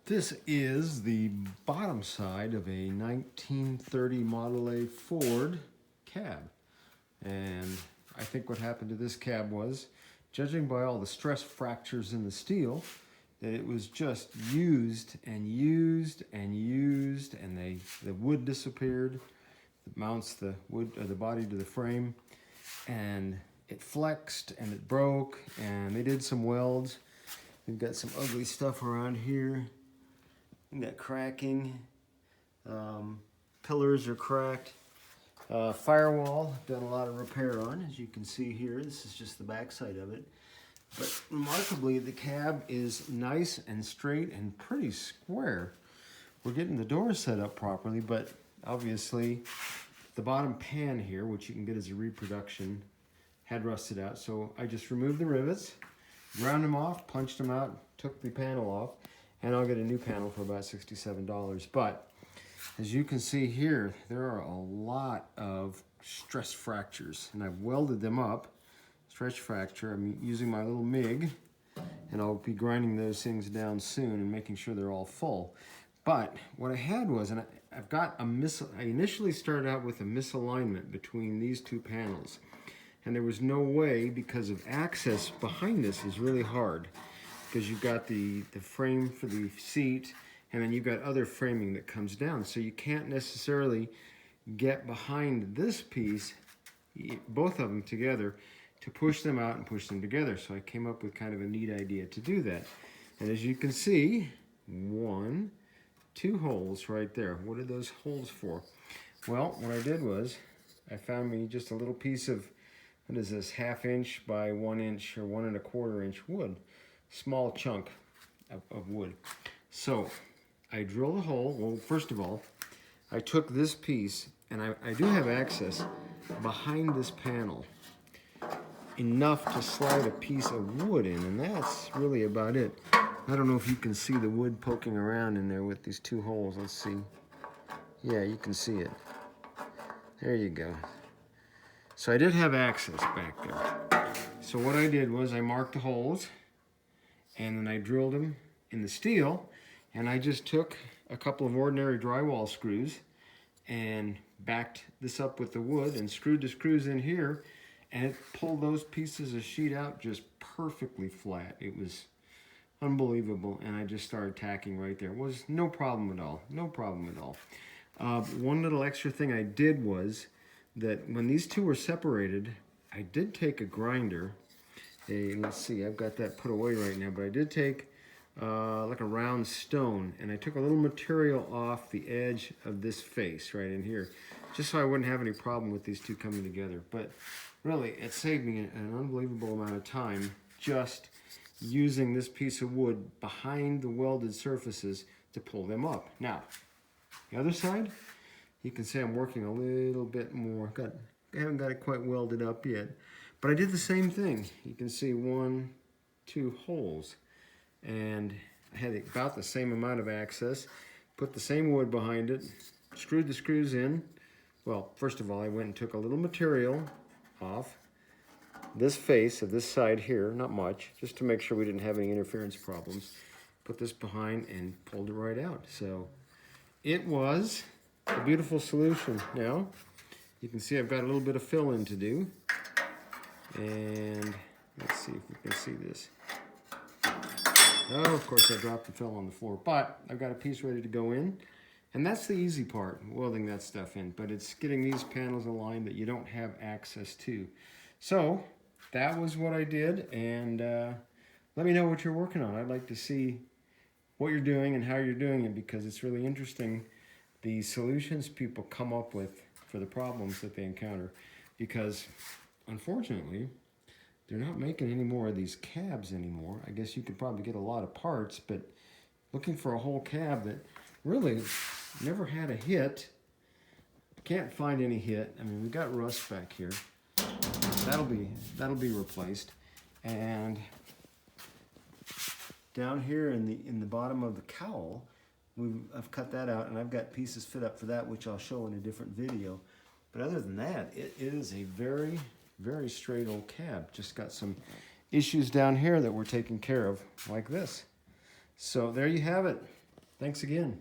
This is the bottom side of a 1930 Model A Ford cab. And I think what happened to this cab was, judging by all the stress fractures in the steel, that it was just used and used and used, and the wood disappeared. It mounts the wood or the body to the frame, and it flexed and it broke, and they did some welds. We've got some ugly stuff around here. We got cracking. Pillars are cracked. Firewall, done a lot of repair on, as you can see here. This is just the back side of it. But remarkably, the cab is nice and straight and pretty square. We're getting the doors set up properly, but obviously the bottom pan here, which you can get as a reproduction, had rusted out. So I just removed the rivets, ground them off, punched them out, took the panel off, and I'll get a new panel for about $67. But as you can see here, there are a lot of stress fractures, and I've welded them up. Stretch fracture, I'm using my little MIG, and I'll be grinding those things down soon and making sure they're all full. But what I had was, and I've got I initially started out with a misalignment between these two panels. And there was no way, because of access behind this is really hard, because you've got the frame for the seat, and then you've got other framing that comes down. So you can't necessarily get behind this piece, both of them together, to push them out and push them together. So I came up with kind of a neat idea to do that. And as you can see, 1, 2 holes right there. What are those holes for? Well, what I did was, I found me just a little piece of, what is this, 1/2 inch by 1 inch or 1 1/4 inch wood. Small chunk of wood. So I drilled a hole. Well, first of all, I took this piece, and I do have access behind this panel, enough to slide a piece of wood in, and that's really about it. I don't know if you can see the wood poking around in there with these 2 holes. Let's see. Yeah, you can see it. There you go. So I did have access back there. So what I did was I marked the holes, and then I drilled them in the steel, and I just took a couple of ordinary drywall screws and backed this up with the wood and screwed the screws in here, and it pulled those pieces of sheet out just perfectly flat. It was unbelievable, and I just started tacking right there. It was no problem at all, no problem at all. One little extra thing I did was that when these two were separated, I did take a grinder. Let's see, I've got that put away right now, but I did take like a round stone, and I took a little material off the edge of this face right in here, just so I wouldn't have any problem with these two coming together. But really, it saved me an unbelievable amount of time just using this piece of wood behind the welded surfaces to pull them up. Now, the other side, you can see I'm working a little bit more. I haven't got it quite welded up yet, but I did the same thing. You can see 1, 2 holes, and I had about the same amount of access. Put the same wood behind it, screwed the screws in. Well, first of all, I went and took a little material off this face of this side here, not much, just to make sure we didn't have any interference problems. Put this behind and pulled it right out. So it was a beautiful solution. Now, you can see I've got a little bit of fill-in to do. And let's see if we can see this. Oh, of course I dropped the fill on the floor, but I've got a piece ready to go in. And that's the easy part, welding that stuff in. But it's getting these panels aligned that you don't have access to. So that was what I did, and let me know what you're working on. I'd like to see what you're doing and how you're doing it, because it's really interesting, the solutions people come up with for the problems that they encounter. Because unfortunately, they're not making any more of these cabs anymore. I guess you could probably get a lot of parts, but looking for a whole cab that really never had a hit, can't find any hit. I mean, we've got rust back here. That'll be replaced. And down here in the bottom of the cowl, I've cut that out, and I've got pieces fit up for that, which I'll show in a different video. But other than that, it is a very, very straight old cab. Just got some issues down here that we're taking care of, like this. So there you have it. Thanks again.